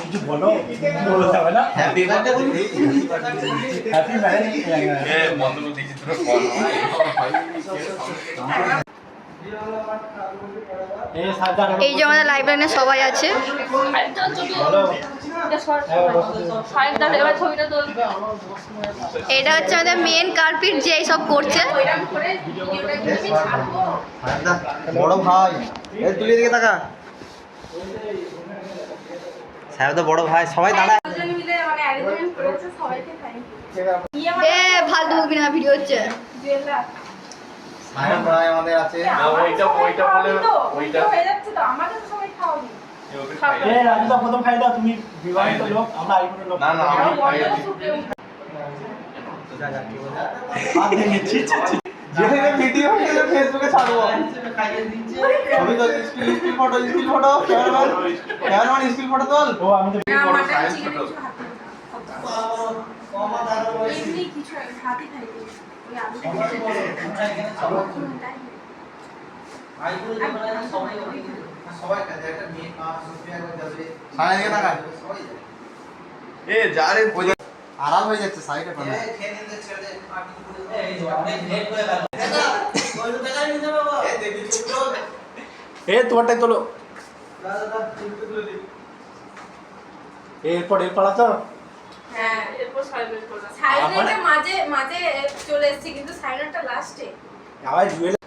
কিছু বলো বলতে হবে না। হ্যাপি বার্থডে হ্যাপি ম্যারেজ এ মন্ত্র দেখি তোর বল এই যে আমাদের লাইব্রেরিতে সবাই আছে। এটা হচ্ছে আমাদের মেন কালপিট যে এইসব করছে। বড় ভাই তুলে দিকে তাকা সাহেব তো বড় ভাই সবাই দাঁড়ায় ফালতু বকবি না, ভিডিও হচ্ছে। সাহেব ভাই আমাদের আছে ওইটা বলে ওইটা হয়ে যাচ্ছে তো আমাকে তো সবাই খাওয়াবি এ রাজুদা প্রথম খাই দাও, তুমি বিবাহিত লোক, আমরা আইবুড়ো লোক। না না আমি খাই আর দেখেছি যেখানে ভিডিও হচ্ছে ফেসবুকে ছাড়বো আমি তো skill photo cameraman skill photo তোল ও আমি তো না মাটন চিকেন কিছু হাতে এমনি কিছু হাতে খাই ওই সবাই কাজে একটা মেয়ে সুফিয়া করে যাবে সামনে দিকে তাকা এ যারে আরাম হয়ে যাচ্ছে সাইডে পড়ে খেয়ে নিতে ছেড়ে দে আর কিছু করে এই হেড করে গেল ওই তো টাকা নিতে বাবা এ দেখি ছোট এ তোমারটাই তোলো দাদা তুলে দে এরপর এর পালা তো হ্যাঁ এরপর সাইলেন্ট করলাম সাইলেন্টে মাঝে মাঝে চলে এসেছি কিন্তু সাইলেন্টটা লাস্টে আবার জুয়েল